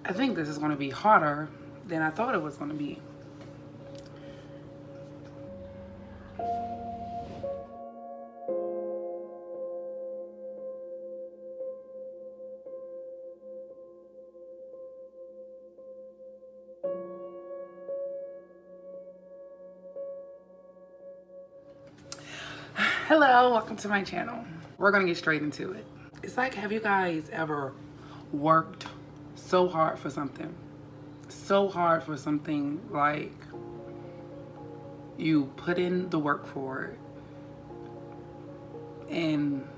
I think this is going to be harder than I thought it was going to be. Hello, welcome to my channel. We're gonna get straight into it. It's like, have you guys ever worked so hard for something? So hard for something, like you put in the work for it, and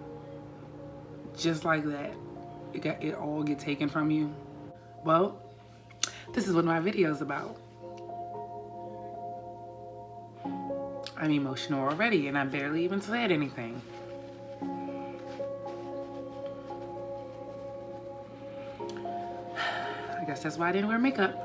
just like that, it all get taken from you? Well, this is what my video is about. I'm emotional already, and I barely even said anything. I guess that's why I didn't wear makeup.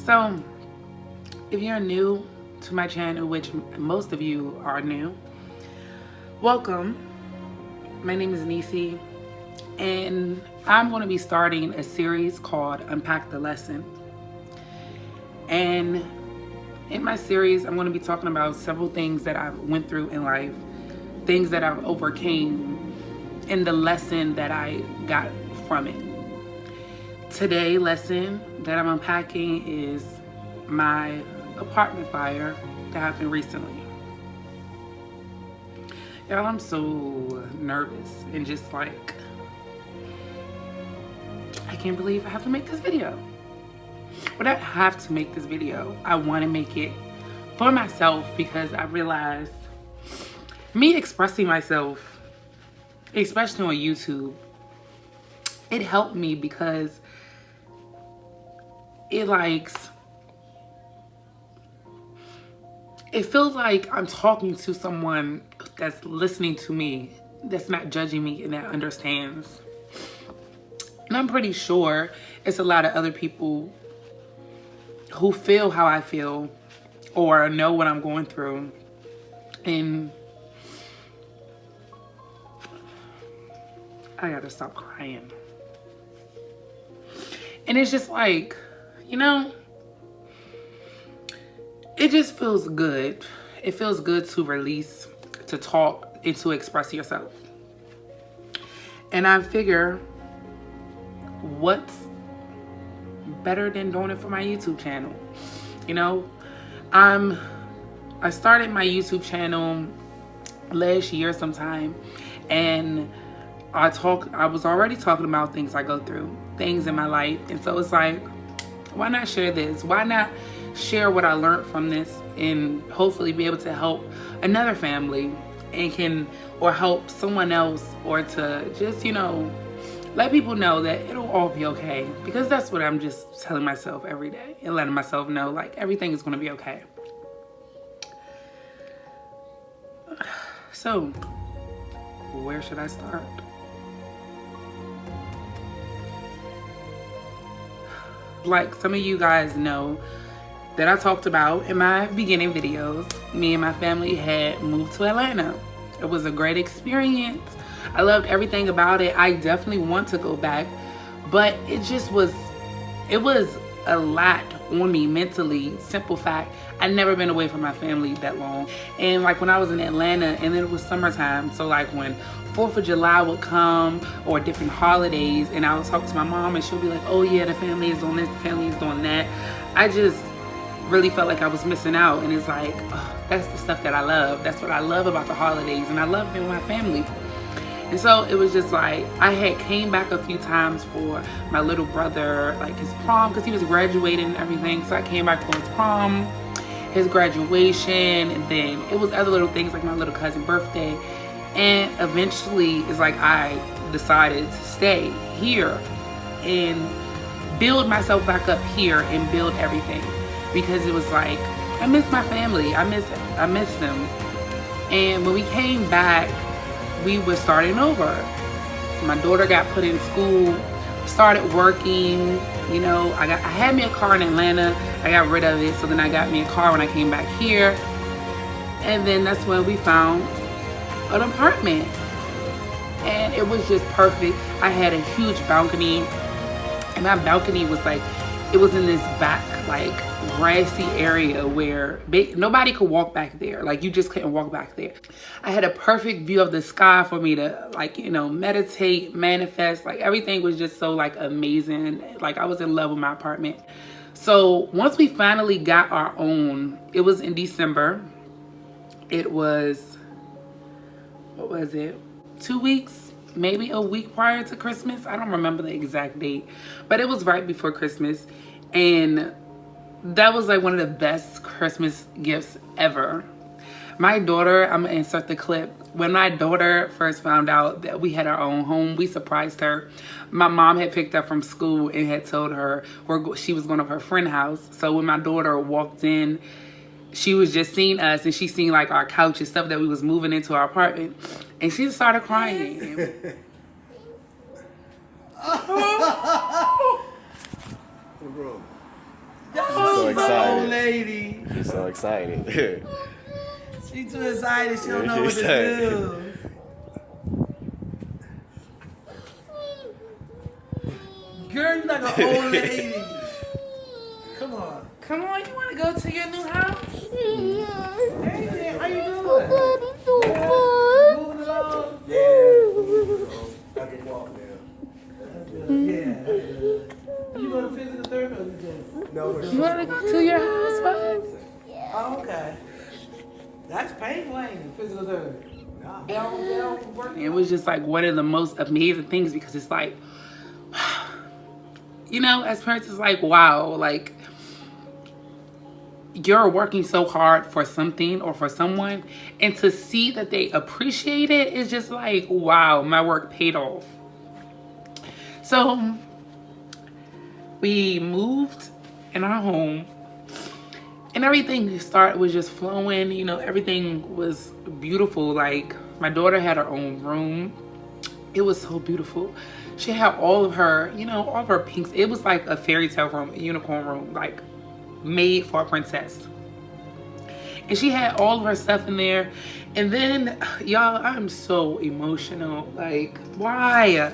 So, if you're new to my channel, which most of you are new, welcome. My name is Nisi, and I'm going to be starting a series called Unpack the Lesson. And in my series, I'm going to be talking about several things that I went through in life, things that I've overcame, and the lesson that I got from it. Today's lesson that I'm unpacking is my apartment fire that happened recently. Y'all, I'm so nervous and just like, I can't believe I have to make this video. But I have to make this video. I want to make it for myself because I realized me expressing myself, especially on YouTube, it helped me because it feels like I'm talking to someone that's listening to me, that's not judging me and that understands. And I'm pretty sure it's a lot of other people who feel how I feel or know what I'm going through. And I gotta stop crying. And it's just like, you know, it just feels good. It feels good to release, to talk, and to express yourself. And I figure, what's better than doing it for my YouTube channel? You know, I started my YouTube channel last year sometime, and I was already talking about things I go through, things in my life. And so it's like, why not share this? Why not share what I learned from this and hopefully be able to help another family and or help someone else, or to just, you know, let people know that it'll all be okay. Because that's what I'm just telling myself every day and letting myself know, like, everything is going to be okay. So, where should I start? Like some of you guys know that I talked about in my beginning videos, me and my family had moved to Atlanta. It was a great experience. I loved everything about it. I definitely want to go back, but it was a lot on me mentally. Simple fact, I'd never been away from my family that long. And like when I was in Atlanta, and then it was summertime, so like when 4th of July would come or different holidays, and I would talk to my mom and she'll be like, oh yeah, the family is doing this, the family is doing that. I just really felt like I was missing out. And it's like, that's the stuff that I love. That's what I love about the holidays, and I love being with my family. And so it was just like, I had came back a few times for my little brother, like his prom, because he was graduating and everything. So I came back for his prom, his graduation, and then it was other little things like my little cousin's birthday. And eventually it's like I decided to stay here and build myself back up here and build everything, because it was like, I miss my family. I miss them. And when we came back, we were starting over. My daughter got put in school, started working. You know, I had me a car in Atlanta. I got rid of it, so then I got me a car when I came back here. And then that's when we found an apartment. And it was just perfect. I had a huge balcony, and my balcony was like, it was in this back, like, grassy area where nobody could walk back there. Like, you just couldn't walk back there. I had a perfect view of the sky for me to, like, you know, meditate, manifest. Like, everything was just so, like, amazing. Like, I was in love with my apartment. So once we finally got our own, it was in December. It was, what was it? 2 weeks, maybe a week prior to Christmas. I don't remember the exact date, but it was right before Christmas. And that was like one of the best Christmas gifts ever. My daughter, I'm gonna insert the clip. When my daughter first found out that we had our own home, we surprised her. My mom had picked up from school and had told her she was going to her friend's house. So when my daughter walked in, she was just seeing us, and she seen like our couch and stuff that we was moving into our apartment, and she just started crying. Bro. She's so excited. Old lady. She's so excited. She too excited. She don't Yeah, know what she's to do. Girl, you like an old lady. Come on. Come on, you want to go to your new house? Hey, man, how you doing? Moving along? Yeah. I can walk now. Yeah. You go to physical therapy or you just? No, You want to go to your house, bud? Oh, okay. That's painful, ain't it? Physical therapy. Nah. They don't work. It was just like one of the most amazing things, because it's like, you know, as parents, it's like, wow, like, you're working so hard for something or for someone, and to see that they appreciate it is just like, wow, my work paid off. So we moved in our home, and everything was just flowing. You know, everything was beautiful. Like, my daughter had her own room. It was so beautiful. She had all of her, you know, all of her pinks. It was like a fairy tale room, a unicorn room, like made for a princess. And she had all of her stuff in there. And then, y'all, I'm so emotional. Like, why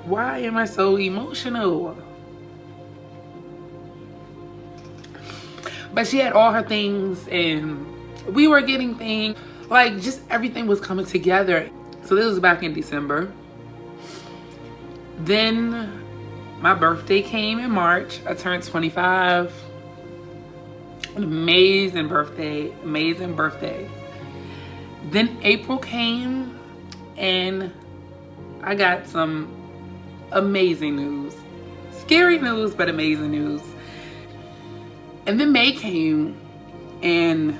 am I so emotional? But she had all her things, and we were getting things. Like, just everything was coming together. So this was back in December. Then my birthday came in March. I turned 25. An amazing birthday, amazing birthday. Then April came, and I got some amazing news. Scary news, but amazing news. And then May came, and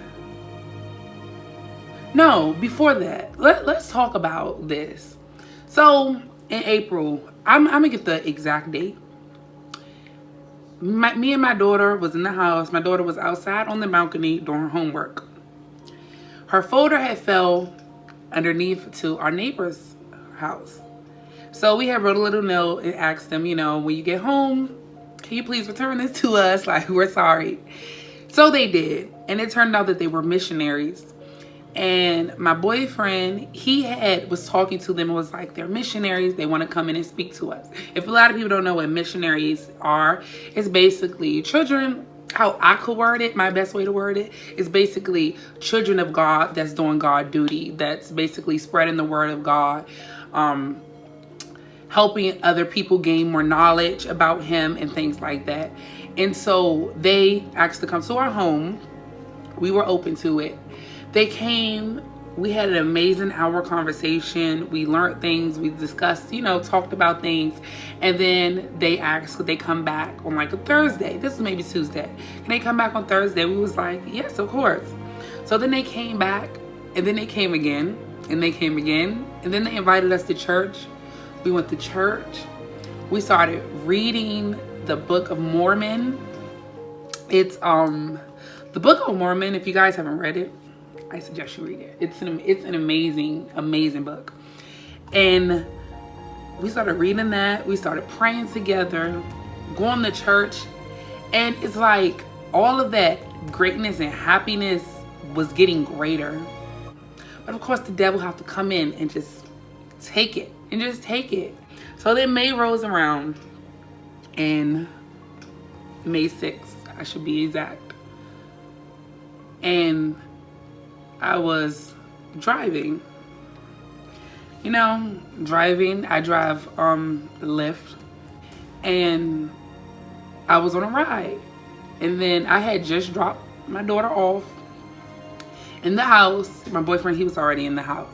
no, before that, let's talk about this. So in April, I'm gonna get the exact date. Me and my daughter was in the house. My daughter was outside on the balcony doing her homework. Her folder had fell underneath to our neighbor's house. So we had wrote a little note and asked them, you know, when you get home, can you please return this to us? Like, we're sorry. So they did. And it turned out that they were missionaries. And my boyfriend, was talking to them and was like, they're missionaries. They want to come in and speak to us. If a lot of people don't know what missionaries are, it's basically children. How I could word it, my best way to word it, is basically children of God that's doing God duty. That's basically spreading the word of God. Helping other people gain more knowledge about him and things like that. And so they asked to come to our home. We were open to it. They came, we had an amazing hour conversation. We learned things, we discussed, you know, talked about things. And then they asked, could they come back on like a Thursday? This was maybe Tuesday. Can they come back on Thursday? We was like, yes, of course. So then they came back, and then they came again, and they came again. And then they invited us to church. We went to church. We started reading the Book of Mormon. It's The Book of Mormon, if you guys haven't read it, I suggest you read it. It's an amazing, amazing book. And we started reading that. We started praying together, going to church. And it's like all of that greatness and happiness was getting greater. But of course, the devil have to come in and just take it. And just take it. So then May rolls around. And May 6th, I should be exact. And I was driving. You know, driving. I drive Lyft. And I was on a ride. And then I had just dropped my daughter off in the house. My boyfriend, he was already in the house,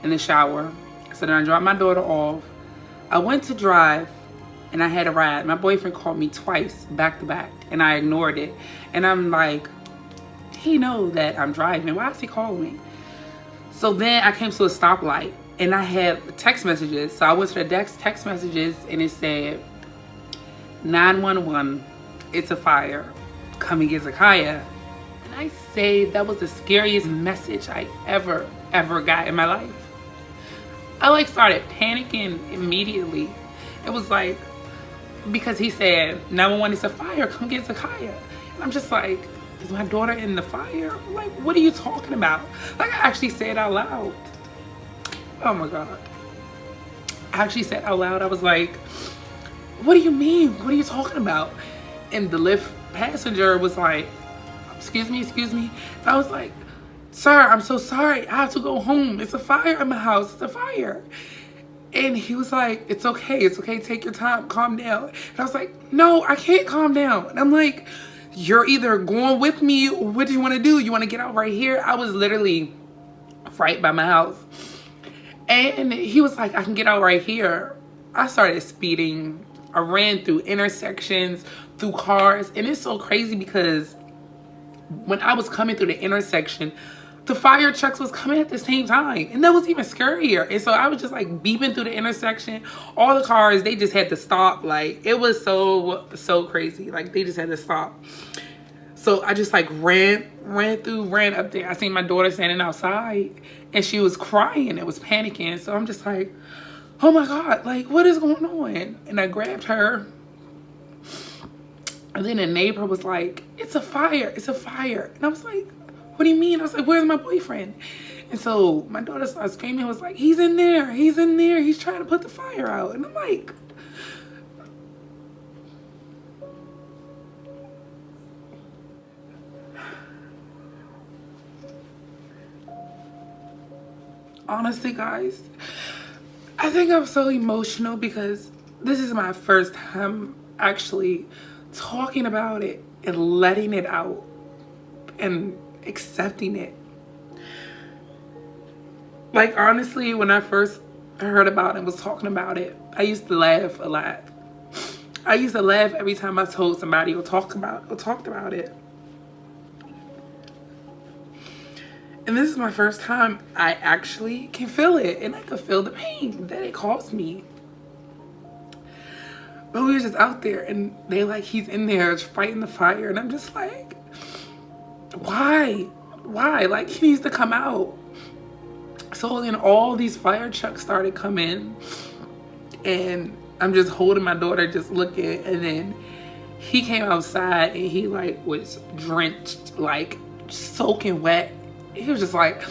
in the shower. So then I dropped my daughter off. I went to drive and I had a ride. My boyfriend called me twice, back to back, and I ignored it. And I'm like, he knows that I'm driving. Why is he calling me? So then I came to a stoplight and I had text messages. So I went to the text messages and it said, 911, it's a fire. Come and get Zakaya. And I say that was the scariest message I ever got in my life. I like started panicking immediately. It was like, because he said, 911, it's a fire, come get Zakaya. And I'm just like, is my daughter in the fire? Like, what are you talking about? Like, I actually said it out loud. Oh my God. I actually said out loud, I was like, what do you mean? What are you talking about? And the Lyft passenger was like, excuse me. And I was like, sir, I'm so sorry. I have to go home. It's a fire in my house. It's a fire. And he was like, it's okay. Take your time. Calm down. And I was like, no, I can't calm down. And I'm like, you're either going with me or what do you want to do? You want to get out right here? I was literally right by my house. And he was like, I can get out right here. I started speeding. I ran through intersections, through cars. And it's so crazy because when I was coming through the intersection, the fire trucks was coming at the same time. And that was even scarier. And so I was just like beeping through the intersection. All the cars, they just had to stop. Like, it was so crazy. Like, they just had to stop. So I just like ran up there. I seen my daughter standing outside and she was crying and was panicking. So I'm just like, oh my God, like, what is going on? And I grabbed her. And then a neighbor was like, it's a fire. And I was like, what do you mean? I was like, where's my boyfriend? And so my daughter started screaming. I was like, he's in there. He's trying to put the fire out. And I'm like, honestly, guys, I think I'm so emotional because this is my first time actually talking about it and letting it out and accepting it. Like, honestly, when I first heard about it and was talking about it, I used to laugh a lot. I used to laugh every time I told somebody or talked about it. And this is my first time I actually can feel it, and I can feel the pain that it caused me. But we were just out there and they like, he's in there fighting the fire, and I'm just like, why? Like, he needs to come out. So then all these fire trucks started coming and I'm just holding my daughter, just looking, and then he came outside and he like was drenched, like soaking wet. He was just like,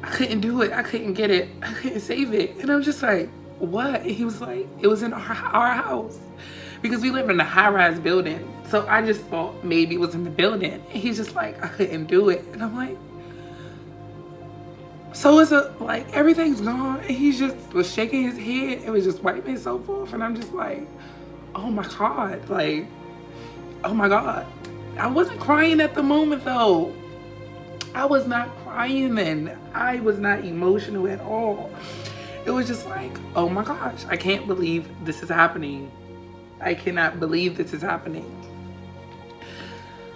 I couldn't do it. I couldn't get it. I couldn't save it. And I'm just like, what? And he was like, it was in our house. Because we live in a high-rise building. So I just thought maybe it was in the building. And he's just like, I couldn't do it. And I'm like, so it's like, everything's gone. And he just was shaking his head. It was just wiping himself off. And I'm just like, oh my God. Like, oh my God. I wasn't crying at the moment though. I was not crying then. I was not emotional at all. It was just like, oh my gosh, I can't believe this is happening. I cannot believe this is happening.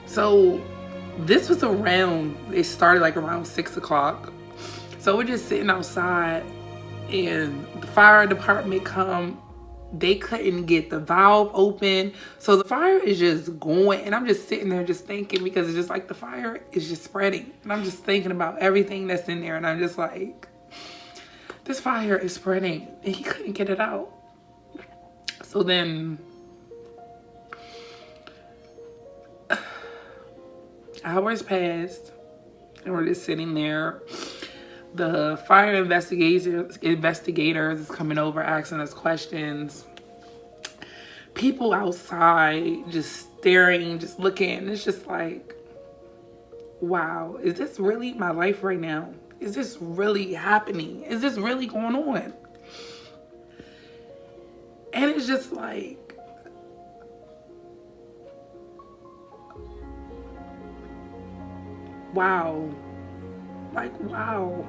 So this was around, it started like around 6 o'clock. So we're just sitting outside and the fire department come they couldn't get the valve open. So the fire is just going, and I'm just sitting there just thinking, because it's just like the fire is just spreading. And I'm just thinking about everything that's in there, and I'm just like, this fire is spreading, and he couldn't get it out. So then hours passed, and we're just sitting there. The fire investigators is coming over, asking us questions. People outside just staring, just looking. It's just like, wow, is this really my life right now? Is this really happening? Is this really going on? And it's just like, wow. Like, wow.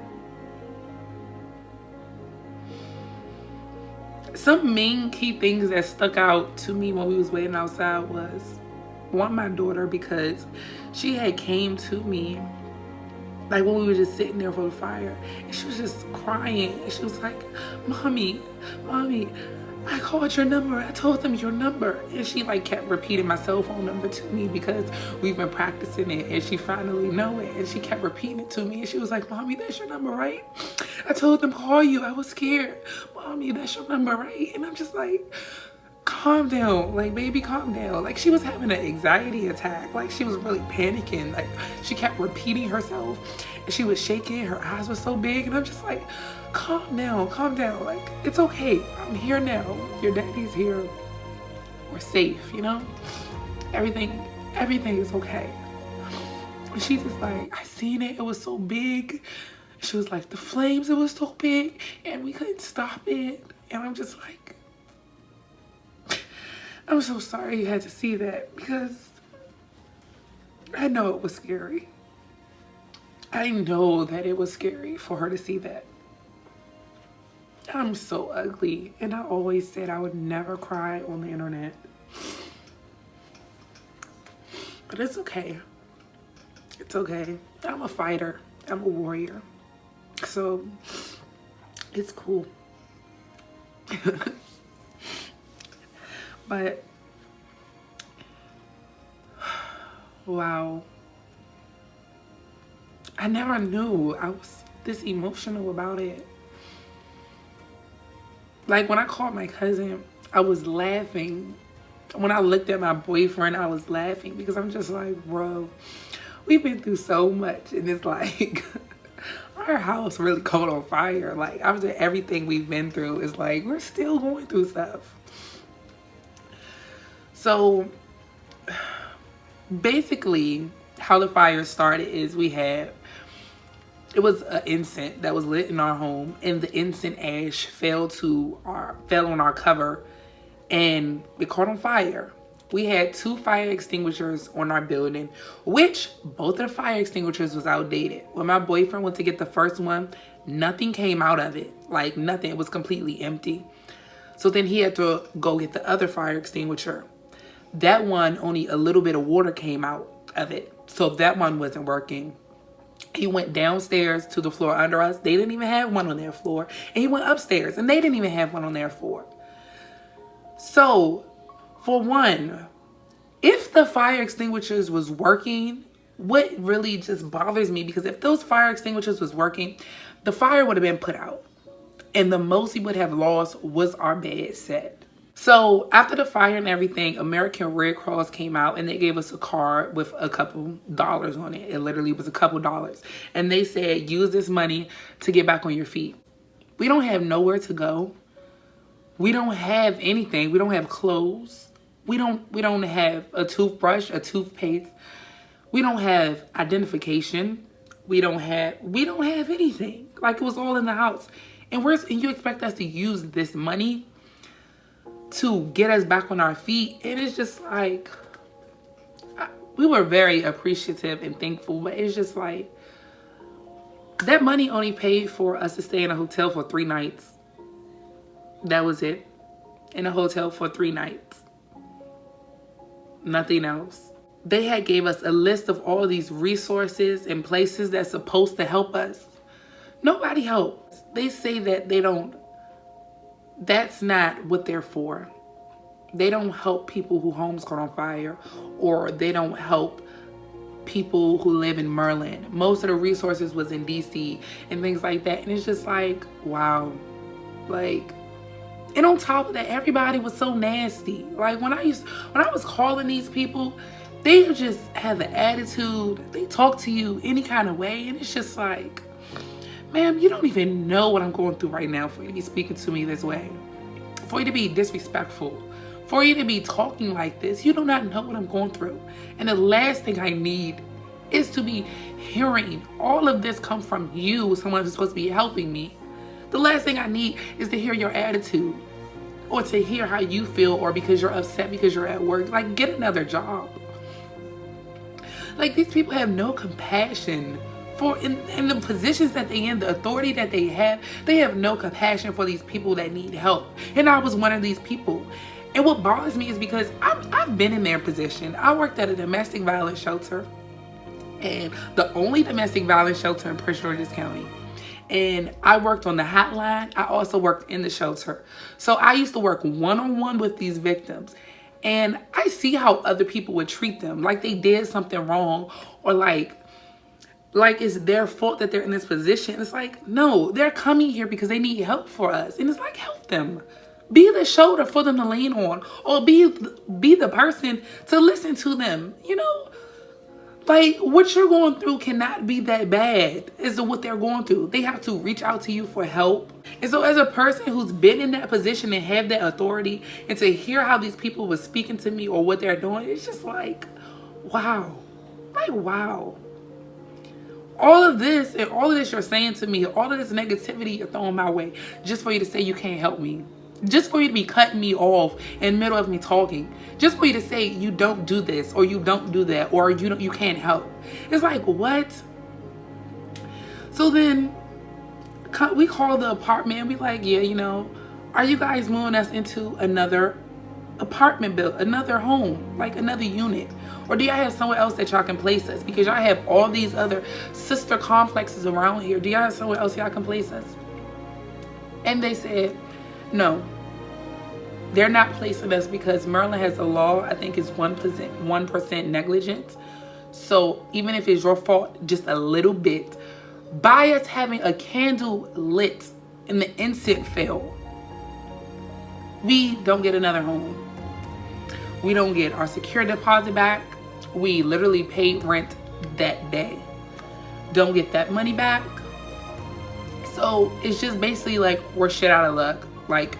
Some main key things that stuck out to me when we was waiting outside was, one, my daughter, because she had came to me like when we were just sitting there for the fire, and she was just crying, and she was like, mommy, I called your number. I told them your number. And she like kept repeating my cell phone number to me because we've been practicing it, and she finally know it. And she kept repeating it to me, and she was like, mommy, that's your number, right? I told them call you. I was scared. Mommy, that's your number, right? And I'm just like, calm down, like, baby, calm down. Like, she was having an anxiety attack. Like, she was really panicking. Like, she kept repeating herself, and she was shaking. Her eyes were so big, and I'm just like, calm down, calm down. Like, it's okay. I'm here now. Your daddy's here. We're safe, you know? Everything is okay. And she just like, I seen it. It was so big. She was like, the flames, it was so big, and we couldn't stop it. And I'm just like, I'm so sorry you had to see that, because I know it was scary. I know that it was scary for her to see that. I'm so ugly, and I always said I would never cry on the internet. But it's okay. It's okay. I'm a fighter. I'm a warrior. So it's cool. But wow, I never knew I was this emotional about it. Like, when I called my cousin, I was laughing. When I looked at my boyfriend, I was laughing, because I'm just like, bro, we've been through so much, and it's like our house really caught on fire. Like, after everything we've been through, it's like we're still going through stuff. So basically how the fire started is, it was an incense that was lit in our home, and the incense ash fell on our cover, and it caught on fire. We had 2 fire extinguishers on our building, which both of the fire extinguishers was outdated. When my boyfriend went to get the first one, nothing came out of it. Like, nothing. It was completely empty. So then he had to go get the other fire extinguisher. That one, only a little bit of water came out of it. So that one wasn't working. He went downstairs to the floor under us. They didn't even have one on their floor. And he went upstairs, and they didn't even have one on their floor. So, for one, if the fire extinguishers was working, what really just bothers me, because if those fire extinguishers was working, the fire would have been put out. And the most he would have lost was our bed set. So after the fire and everything, American Red Cross came out, and they gave us a card with a couple dollars on it. It literally was a couple dollars. And they said, use this money to get back on your feet. We don't have nowhere to go. We don't have anything. We don't have clothes. We don't have a toothbrush, a toothpaste. We don't have identification. We don't have anything. Like, it was all in the house. And you expect us to use this money to get us back on our feet? And it's just like, we were very appreciative and thankful, but it's just like, that money only paid for us to stay in a hotel for 3 nights. That was it. In a hotel for 3 nights. Nothing else. They had gave us a list of all these resources and places that's supposed to help us. Nobody helps. They say that they don't That's not what they're for. They don't help people who homes caught on fire, or they don't help people who live in Maryland. Most of the resources was in DC and things like that. And it's just like, wow. Like, and on top of that, everybody was so nasty. Like when I was calling these people, they just have an attitude. They talk to you any kind of way, and it's just like, ma'am, you don't even know what I'm going through right now for you to be speaking to me this way, for you to be disrespectful, for you to be talking like this. You do not know what I'm going through. And the last thing I need is to be hearing all of this come from you, someone who's supposed to be helping me. The last thing I need is to hear your attitude, or to hear how you feel, or because you're upset because you're at work. Like, get another job. Like, these people have no compassion for in the positions that they in, the authority that they have no compassion for these people that need help. And I was one of these people. And what bothers me is because I've been in their position. I worked at a domestic violence shelter, and the only domestic violence shelter in Prince George's County. And I worked on the hotline. I also worked in the shelter. So I used to work one-on-one with these victims. And I see how other people would treat them, like they did something wrong, or like it's their fault that they're in this position. It's like, no, they're coming here because they need help for us. And it's like, help them. Be the shoulder for them to lean on, or be the person to listen to them, you know? Like, what you're going through cannot be that bad as what they're going through. They have to reach out to you for help. And so as a person who's been in that position and have that authority, and to hear how these people were speaking to me or what they're doing, it's just like, wow. Like, wow. All of this and all of this you're saying to me, all of this negativity you're throwing my way, just for you to say you can't help me. Just for you to be cutting me off in the middle of me talking. Just for you to say you don't do this, or you don't do that, or you can't help. It's like, what? So then we call the apartment and we like, yeah, you know, are you guys moving us into another apartment build, another home, like another unit? Or do y'all have somewhere else that y'all can place us? Because y'all have all these other sister complexes around here. Do y'all have somewhere else y'all can place us? And they said, no, they're not placing us because Maryland has a law, I think it's 1% negligence. So even if it's your fault just a little bit, by us having a candle lit and the incense fell, we don't get another home. We don't get our security deposit back. We literally paid rent that day. Don't get that money back. So it's just basically like we're shit out of luck. Like,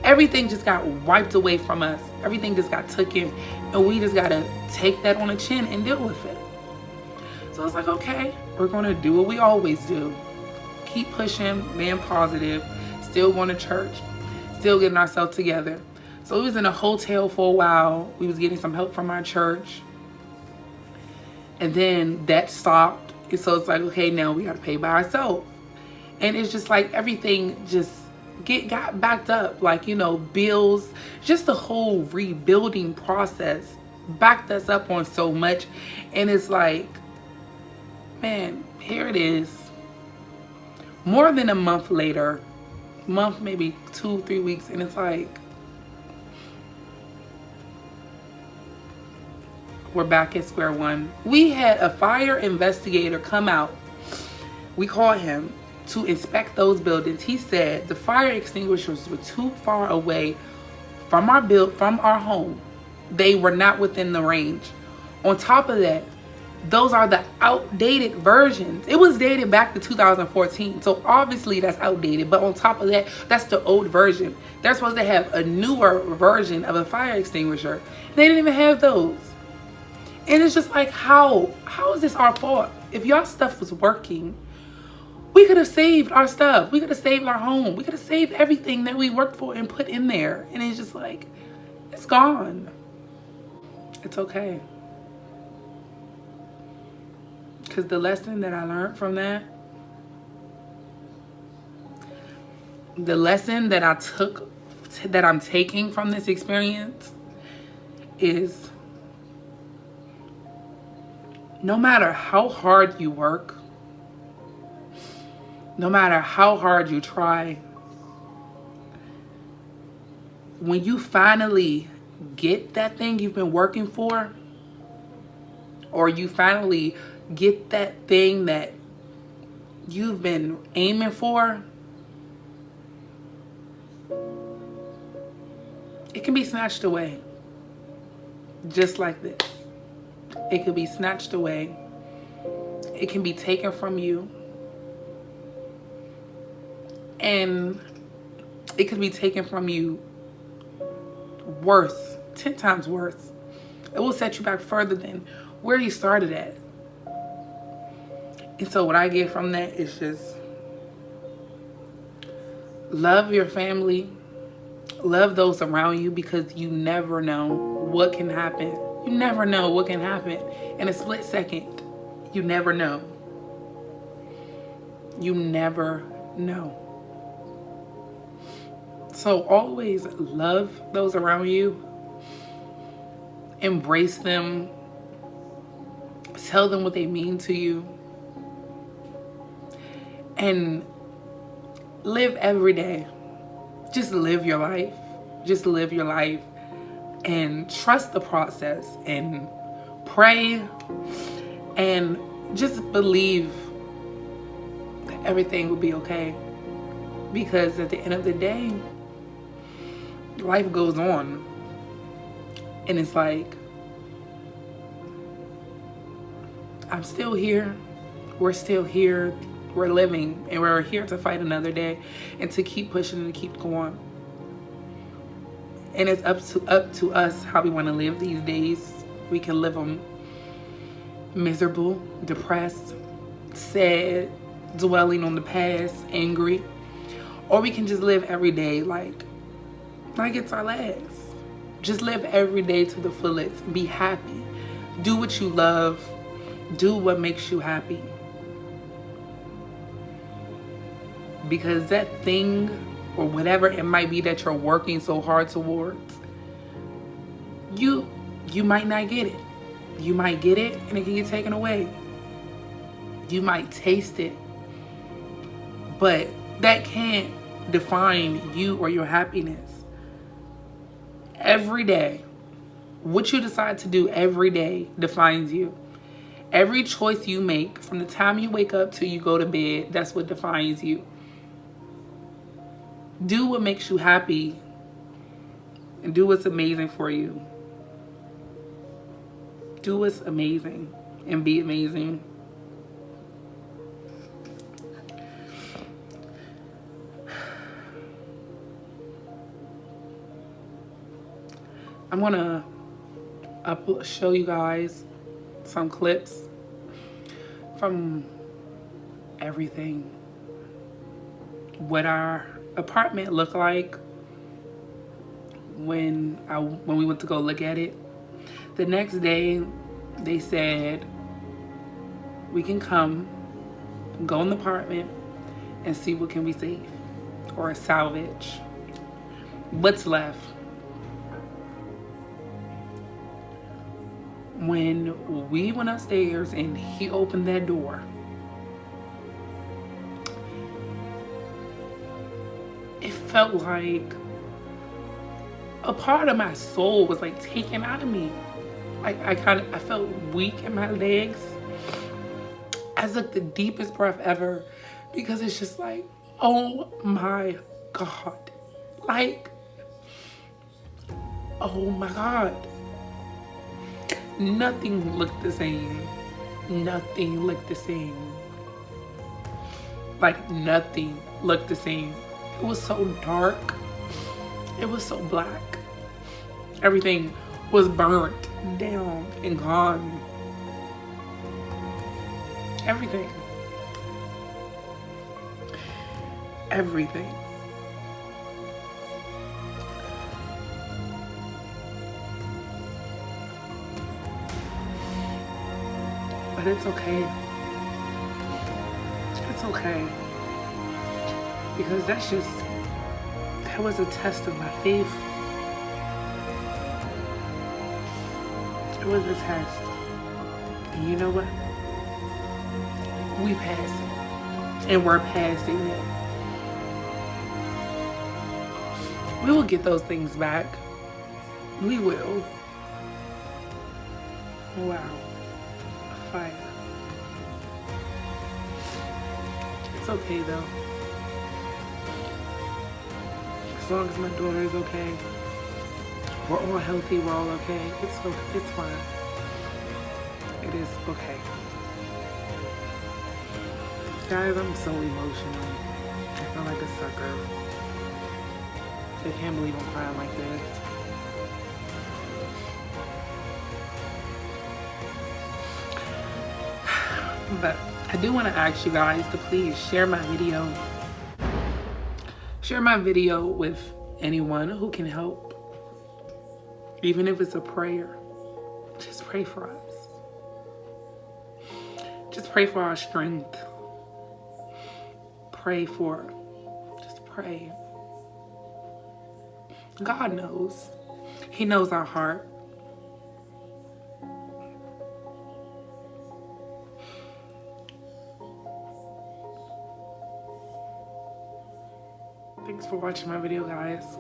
everything just got wiped away from us. Everything just got taken, and we just gotta take that on the chin and deal with it. So it's like, okay, we're gonna do what we always do. Keep pushing, being positive, still going to church, still getting ourselves together. So we was in a hotel for a while. We was getting some help from our church. And then that stopped. And so it's like, okay, now we gotta pay by ourselves. And it's just like everything just got backed up. Like, you know, bills, just the whole rebuilding process backed us up on so much. And it's like, man, here it is. More than a month later, maybe 2-3 weeks, and it's like, we're back at square one. We had a fire investigator come out. We called him to inspect those buildings. He said the fire extinguishers were too far away from our home. They were not within the range. On top of that, those are the outdated versions. It was dated back to 2014, so obviously that's outdated. But on top of that, that's the old version. They're supposed to have a newer version of a fire extinguisher. They didn't even have those. And it's just like, how is this our fault? If y'all stuff was working, we could have saved our stuff. We could have saved our home. We could have saved everything that we worked for and put in there. And it's just like, it's gone. It's okay. Because the lesson that I learned from that, the lesson that I took, that I'm taking from this experience is, no matter how hard you work, no matter how hard you try, when you finally get that thing you've been working for, or you finally get that thing that you've been aiming for, it can be snatched away. Just like this. It can be snatched away. It can be taken from you. And it could be taken from you worse, 10 times worse. It will set you back further than where you started at. And so what I get from that is just love your family, love those around you, because you never know what can happen. You never know what can happen in a split second. You never know. You never know. So always love those around you. Embrace them. Tell them what they mean to you. And live every day. Just live your life. Just live your life. And trust the process. And pray. And just believe that everything will be okay. Because at the end of the day, life goes on. And it's like, I'm still here. We're still here. We're living. And we're here to fight another day. And to keep pushing and to keep going. And it's up to us how we want to live these days. We can live them miserable, depressed, sad, dwelling on the past, angry. Or we can just live every day like it's our last. Just live every day to the fullest. Be happy. Do what you love. Do what makes you happy. Because that thing or whatever it might be that you're working so hard towards, you might not get it. You might get it and it can get taken away. You might taste it. But that can't define you or your happiness. Every day, what you decide to do every day defines you. Every choice you make, from the time you wake up till you go to bed, that's what defines you. Do what makes you happy and do what's amazing for you. Do what's amazing and be amazing. I'm gonna show you guys some clips from everything. What our apartment looked like when we went to go look at it. The next day, they said we can come, go in the apartment, and see what can we save or salvage. What's left. When we went upstairs and he opened that door, it felt like a part of my soul was like taken out of me. Like I felt weak in my legs. I took the deepest breath ever because it's just like, oh my God. Like, oh my God. Nothing looked the same. Nothing looked the same. Like nothing looked the same. It was so dark. It was so black. Everything was burnt down and gone. Everything. Everything. But it's okay. It's okay. Because that was a test of my faith. It was a test. And you know what? We passed it. And we're passing it. We will get those things back. We will. Wow. Fire. It's okay though. As long as my daughter is okay. We're all healthy, we're all okay. It's fine. It is okay. Guys, I'm so emotional. I feel like a sucker. I can't believe I'm crying like this. But I do want to ask you guys to please share my video. Share my video with anyone who can help. Even if it's a prayer. Just pray for us. Just pray for our strength. Just pray. God knows. He knows our heart. Thanks for watching my video, guys.